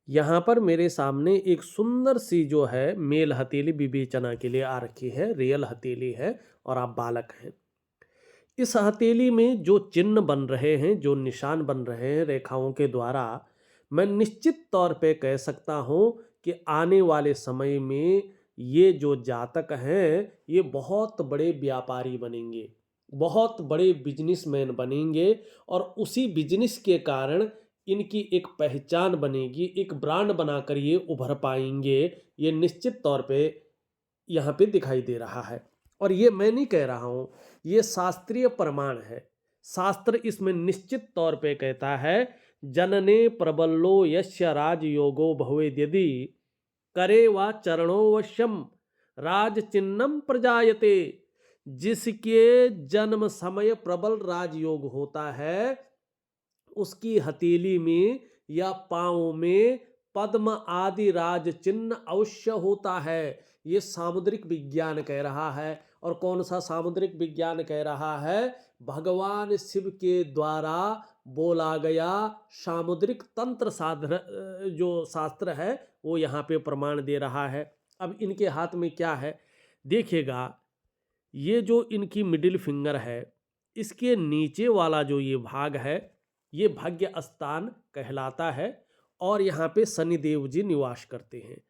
यहाँ पर मेरे सामने एक सुंदर सी जो है मेल हथेली विवेचना के लिए आ रखी है, रियल हथेली है और आप बालक हैं। इस हथेली में जो चिन्ह बन रहे हैं, जो निशान बन रहे हैं रेखाओं के द्वारा, मैं निश्चित तौर पे कह सकता हूँ कि आने वाले समय में ये जो जातक हैं, ये बहुत बड़े व्यापारी बनेंगे, बहुत बड़े बिजनेसमैन बनेंगे और उसी बिजनेस के कारण इनकी एक पहचान बनेगी, एक ब्रांड बनाकर ये उभर पाएंगे। ये निश्चित तौर पे यहाँ पे दिखाई दे रहा है। और ये मैं नहीं कह रहा हूँ, ये शास्त्रीय प्रमाण है। शास्त्र इसमें निश्चित तौर पे कहता है, जनने प्रबलो यस्य राजयोगो भवेद् यदि करे वा चरणो वश्यम राज चिन्हम प्रजायते। जिसके जन्म समय प्रबल राजयोग होता है, उसकी हथेली में या पांव में पद्म आदि राज चिन्ह अवश्य होता है। ये सामुद्रिक विज्ञान कह रहा है। और कौन सा सामुद्रिक विज्ञान कह रहा है? भगवान शिव के द्वारा बोला गया सामुद्रिक तंत्र साधन जो शास्त्र है वो यहाँ पे प्रमाण दे रहा है। अब इनके हाथ में क्या है देखिएगा, ये जो इनकी मिडिल फिंगर है, इसके नीचे वाला जो ये भाग है, ये भाग्य स्थान कहलाता है और यहाँ पे शनिदेव जी निवास करते हैं।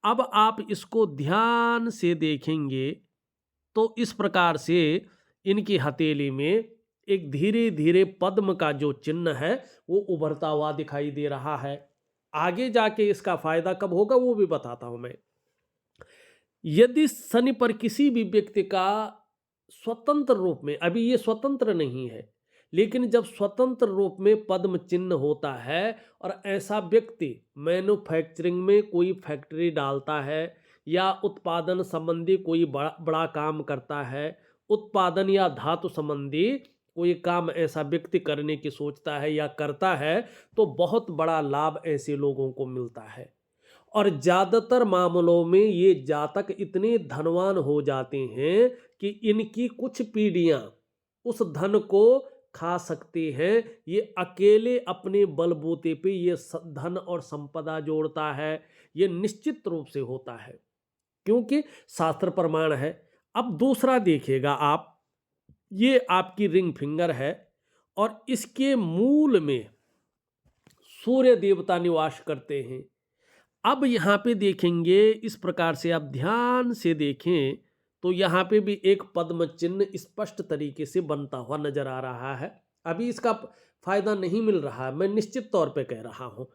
अब आप इसको ध्यान से देखेंगे तो इस प्रकार से इनकी हथेली में एक धीरे धीरे पद्म का जो चिन्ह है वो उभरता हुआ दिखाई दे रहा है। आगे जाके इसका फायदा कब होगा वो भी बताता हूं मैं। यदि शनि पर किसी भी व्यक्ति का स्वतंत्र रूप में, अभी ये स्वतंत्र नहीं है, लेकिन जब स्वतंत्र रूप में पद्म चिन्ह होता है और ऐसा व्यक्ति मैन्युफैक्चरिंग में कोई फैक्ट्री डालता है या उत्पादन संबंधी कोई बड़ा बड़ा काम करता है, उत्पादन या धातु संबंधी कोई काम ऐसा व्यक्ति करने की सोचता है या करता है, तो बहुत बड़ा लाभ ऐसे लोगों को मिलता है। और ज़्यादातर मामलों में ये जातक इतने धनवान हो जाते हैं कि इनकी कुछ पीढ़ियां उस धन को खा सकती हैं। ये अकेले अपने बलबूते पे ये धन और संपदा जोड़ता है। ये निश्चित रूप से होता है क्योंकि शास्त्र प्रमाण है। अब दूसरा देखिएगा आप, ये आपकी रिंग फिंगर है और इसके मूल में सूर्य देवता निवास करते हैं। अब यहाँ पे देखेंगे, इस प्रकार से आप ध्यान से देखें तो यहाँ पे भी एक पद्म चिन्ह स्पष्ट तरीके से बनता हुआ नजर आ रहा है। अभी इसका फायदा नहीं मिल रहा है, मैं निश्चित तौर पे कह रहा हूँ,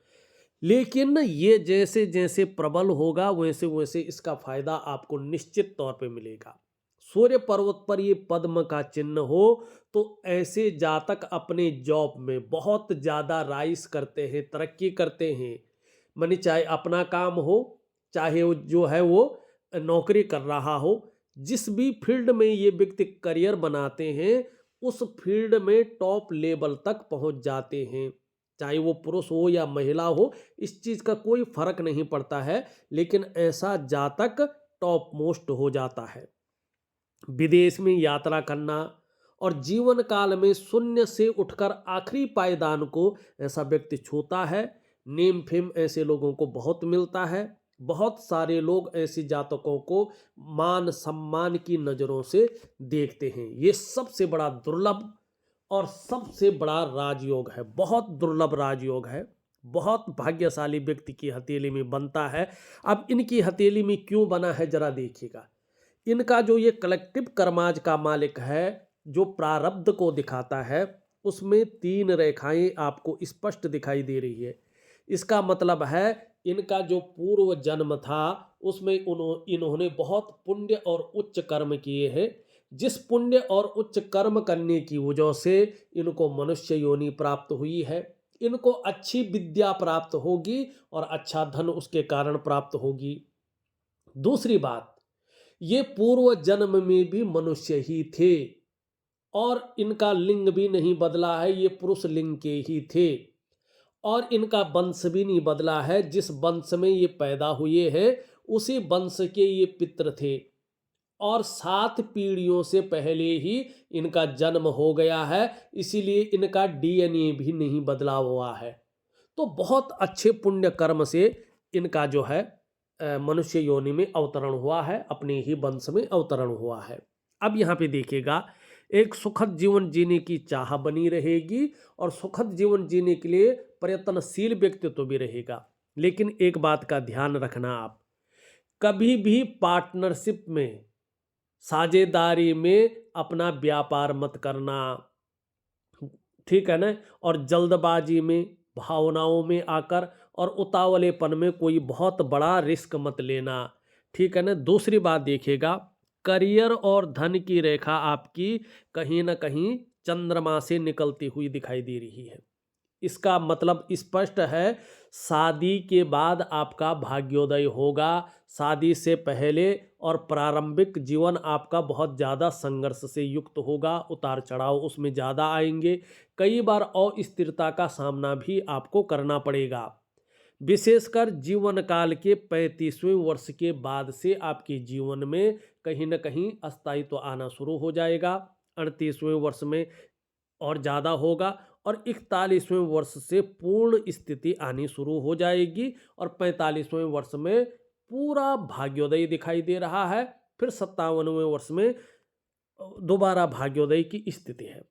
लेकिन ये जैसे जैसे प्रबल होगा वैसे वैसे इसका फायदा आपको निश्चित तौर पे मिलेगा। सूर्य पर्वत पर ये पद्म का चिन्ह हो तो ऐसे जातक अपने जॉब में बहुत ज्यादा राइज करते हैं, तरक्की करते हैं। माने चाहे अपना काम हो, चाहे वो जो है वो नौकरी कर रहा हो, जिस भी फील्ड में ये व्यक्ति करियर बनाते हैं उस फील्ड में टॉप लेवल तक पहुंच जाते हैं। चाहे वो पुरुष हो या महिला हो, इस चीज का कोई फर्क नहीं पड़ता है, लेकिन ऐसा जातक टॉप मोस्ट हो जाता है। विदेश में यात्रा करना और जीवन काल में शून्य से उठकर आखिरी पायदान को ऐसा व्यक्ति छूता है। नेम फेम ऐसे लोगों को बहुत मिलता है। बहुत सारे लोग ऐसे जातकों को मान सम्मान की नजरों से देखते हैं। ये सबसे बड़ा दुर्लभ और सबसे बड़ा राजयोग है, बहुत दुर्लभ राजयोग है। बहुत भाग्यशाली व्यक्ति की हथेली में बनता है। अब इनकी हथेली में क्यों बना है जरा देखिएगा। इनका जो ये कलेक्टिव कर्माज का मालिक है, जो प्रारब्ध को दिखाता है, उसमें 3 रेखाएं आपको स्पष्ट दिखाई दे रही है। इसका मतलब है इनका जो पूर्व जन्म था उसमें इन्होंने बहुत पुण्य और उच्च कर्म किए हैं। जिस पुण्य और उच्च कर्म करने की वजह से इनको मनुष्य योनि प्राप्त हुई है। इनको अच्छी विद्या प्राप्त होगी और अच्छा धन उसके कारण प्राप्त होगी। दूसरी बात, ये पूर्व जन्म में भी मनुष्य ही थे और इनका लिंग भी नहीं बदला है, ये पुरुष लिंग के ही थे। और इनका वंश भी नहीं बदला है, जिस वंश में ये पैदा हुए हैं उसी वंश के ये पितृ थे। और 7 पीढ़ियों से पहले ही इनका जन्म हो गया है, इसीलिए इनका डीएनए भी नहीं बदला हुआ है। तो बहुत अच्छे पुण्य कर्म से इनका जो है मनुष्य योनि में अवतरण हुआ है, अपने ही वंश में अवतरण हुआ है। अब यहाँ पे देखिएगा, एक सुखद जीवन जीने की चाह बनी रहेगी और सुखद जीवन जीने के लिए प्रयत्नशील व्यक्तित्व भी रहेगा। लेकिन एक बात का ध्यान रखना, आप कभी भी पार्टनरशिप में, साझेदारी में अपना व्यापार मत करना, ठीक है ना। और जल्दबाजी में, भावनाओं में आकर और उतावलेपन में कोई बहुत बड़ा रिस्क मत लेना, ठीक है ना। दूसरी बात देखिएगा, करियर और धन की रेखा आपकी कहीं ना कहीं चंद्रमा से निकलती हुई दिखाई दे रही है। इसका मतलब स्पष्ट है, शादी के बाद आपका भाग्योदय होगा। शादी से पहले और प्रारंभिक जीवन आपका बहुत ज़्यादा संघर्ष से युक्त होगा, उतार चढ़ाव उसमें ज़्यादा आएंगे। कई बार अस्थिरता का सामना भी आपको करना पड़ेगा। विशेषकर जीवन काल के 35वें वर्ष के बाद से आपके जीवन में कहीं ना कहीं अस्थायित्व आना शुरू हो जाएगा। 38वें वर्ष में और ज़्यादा होगा और 41वें वर्ष से पूर्ण स्थिति आनी शुरू हो जाएगी और 45वें वर्ष में पूरा भाग्योदय दिखाई दे रहा है। फिर 57वें वर्ष में दोबारा भाग्योदय की स्थिति है।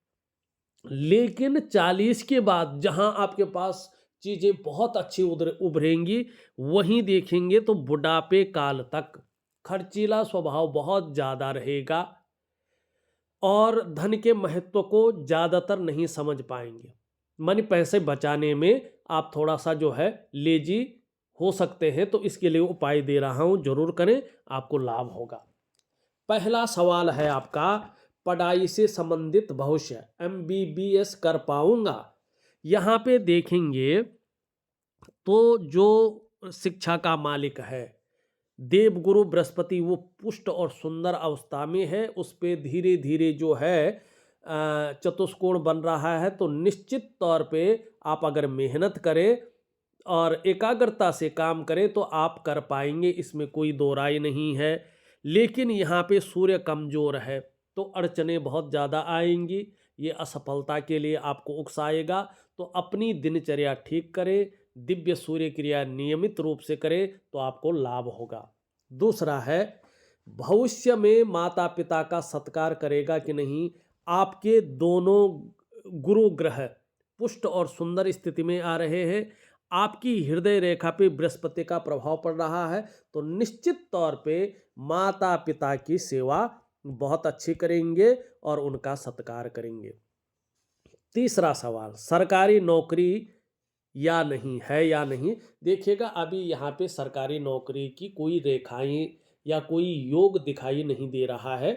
लेकिन 40 के बाद जहां आपके पास चीजें बहुत अच्छी उभरेंगी, वहीं देखेंगे तो बुढ़ापे काल तक खर्चीला स्वभाव बहुत ज़्यादा रहेगा और धन के महत्व को ज़्यादातर नहीं समझ पाएंगे। मानी पैसे बचाने में आप थोड़ा सा जो है लेजी हो सकते हैं, तो इसके लिए उपाय दे रहा हूं, जरूर करें, आपको लाभ होगा। पहला सवाल है आपका, पढ़ाई से संबंधित भविष्य, MBBS कर पाऊंगा। यहाँ पे देखेंगे तो जो शिक्षा का मालिक है देवगुरु बृहस्पति, वो पुष्ट और सुंदर अवस्था में है। उस पे धीरे धीरे जो है चतुष्कोण बन रहा है। तो निश्चित तौर पे आप अगर मेहनत करें और एकाग्रता से काम करें तो आप कर पाएंगे, इसमें कोई दो राय नहीं है। लेकिन यहाँ पे सूर्य कमजोर है तो अड़चने बहुत ज़्यादा आएंगी, ये असफलता के लिए आपको उकसाएगा। तो अपनी दिनचर्या ठीक करें, दिव्य सूर्य क्रिया नियमित रूप से करें तो आपको लाभ होगा। दूसरा है, भविष्य में माता पिता का सत्कार करेगा कि नहीं। आपके दोनों गुरु ग्रह पुष्ट और सुंदर स्थिति में आ रहे हैं, आपकी हृदय रेखा पे बृहस्पति का प्रभाव पड़ रहा है, तो निश्चित तौर पे माता पिता की सेवा बहुत अच्छी करेंगे और उनका सत्कार करेंगे। तीसरा सवाल, सरकारी नौकरी या नहीं है या नहीं। देखिएगा, अभी यहाँ पे सरकारी नौकरी की कोई रेखाएं या कोई योग दिखाई नहीं दे रहा है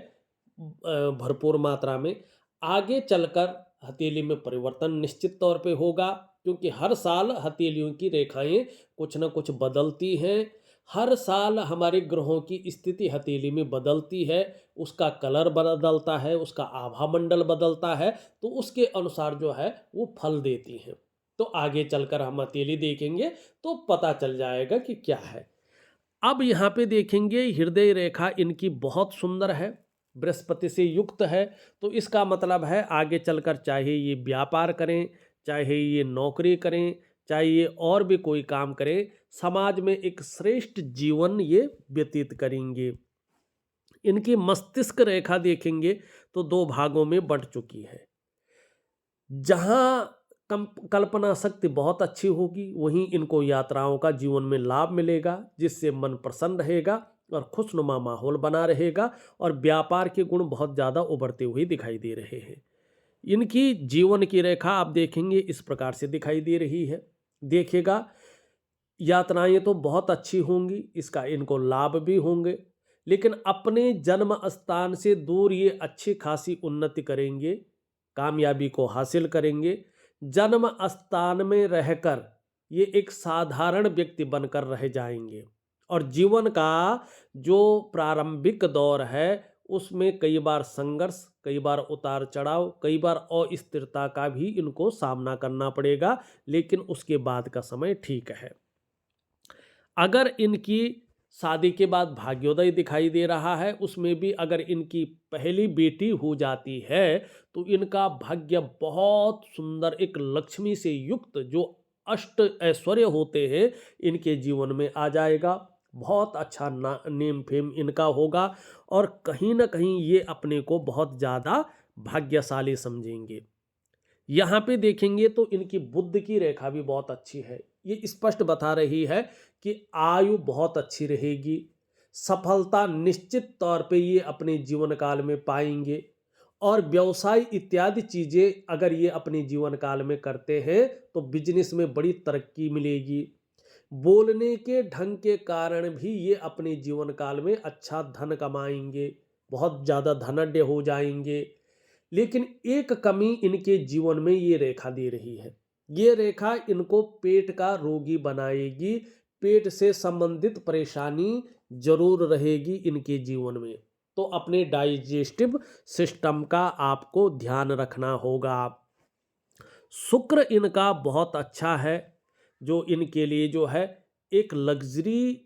भरपूर मात्रा में। आगे चलकर हथेली में परिवर्तन निश्चित तौर पे होगा, क्योंकि हर साल हथेलियों की रेखाएं कुछ ना कुछ बदलती हैं। हर साल हमारे ग्रहों की स्थिति हथेली में बदलती है, उसका कलर बदलता है, उसका आभा मंडल बदलता है, तो उसके अनुसार जो है वो फल देती हैं। तो आगे चलकर हम हथेली देखेंगे तो पता चल जाएगा कि क्या है। अब यहाँ पे देखेंगे हृदय रेखा इनकी बहुत सुंदर है, बृहस्पति से युक्त है। तो इसका मतलब है आगे चलकर चाहे ये व्यापार करें, चाहे ये नौकरी करें, चाहे ये और भी कोई काम करें, समाज में एक श्रेष्ठ जीवन ये व्यतीत करेंगे। इनकी मस्तिष्क रेखा देखेंगे तो दो भागों में बंट चुकी है। जहाँ कल्पना शक्ति बहुत अच्छी होगी, वहीं इनको यात्राओं का जीवन में लाभ मिलेगा, जिससे मन प्रसन्न रहेगा और खुशनुमा माहौल बना रहेगा और व्यापार के गुण बहुत ज़्यादा उभरते हुए दिखाई दे रहे हैं। इनकी जीवन की रेखा आप देखेंगे इस प्रकार से दिखाई दे रही है। देखिएगा, यात्राएं तो बहुत अच्छी होंगी, इसका इनको लाभ भी होंगे, लेकिन अपने जन्म स्थान से दूर ये अच्छी खासी उन्नति करेंगे, कामयाबी को हासिल करेंगे। जन्म स्थान में रहकर ये एक साधारण व्यक्ति बनकर रह जाएंगे और जीवन का जो प्रारंभिक दौर है उसमें कई बार संघर्ष, कई बार उतार चढ़ाव, कई बार अस्थिरता का भी इनको सामना करना पड़ेगा, लेकिन उसके बाद का समय ठीक है। अगर इनकी शादी के बाद भाग्योदय दिखाई दे रहा है, उसमें भी अगर इनकी पहली बेटी हो जाती है तो इनका भाग्य बहुत सुंदर, एक लक्ष्मी से युक्त जो अष्ट ऐश्वर्य होते हैं इनके जीवन में आ जाएगा। बहुत अच्छा नेम फेम इनका होगा और कहीं ना कहीं ये अपने को बहुत ज़्यादा भाग्यशाली समझेंगे। यहाँ पे देखेंगे तो इनकी बुद्ध की रेखा भी बहुत अच्छी है। ये स्पष्ट बता रही है कि आयु बहुत अच्छी रहेगी, सफलता निश्चित तौर पे ये अपने जीवन काल में पाएंगे और व्यवसाय इत्यादि चीज़ें अगर ये अपने जीवन काल में करते हैं तो बिजनेस में बड़ी तरक्की मिलेगी। बोलने के ढंग के कारण भी ये अपने जीवन काल में अच्छा धन कमाएंगे, बहुत ज़्यादा धनाढ्य हो जाएंगे। लेकिन एक कमी इनके जीवन में ये रेखा दे रही है। ये रेखा इनको पेट का रोगी बनाएगी, पेट से संबंधित परेशानी जरूर रहेगी इनके जीवन में। तो अपने डाइजेस्टिव सिस्टम का आपको ध्यान रखना होगा। शुक्र इनका बहुत अच्छा है, जो इनके लिए जो है एक लग्जरी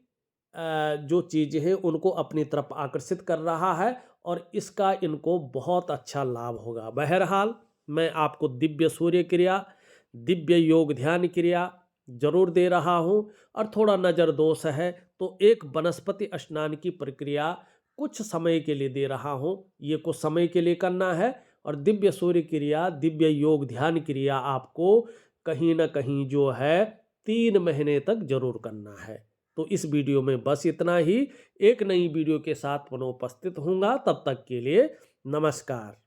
जो चीज़ें हैं उनको अपनी तरफ आकर्षित कर रहा है और इसका इनको बहुत अच्छा लाभ होगा। बहरहाल मैं आपको दिव्य सूर्य क्रिया, दिव्य योग ध्यान क्रिया जरूर दे रहा हूँ और थोड़ा नज़र दोष है तो एक वनस्पति स्नान की प्रक्रिया कुछ समय के लिए दे रहा हूँ। ये कुछ समय के लिए करना है और दिव्य सूर्य क्रिया, दिव्य योग ध्यान क्रिया आपको कहीं ना कहीं जो है 3 महीने तक जरूर करना है। तो इस वीडियो में बस इतना ही। एक नई वीडियो के साथ पुनः उपस्थित होऊंगा, तब तक के लिए नमस्कार।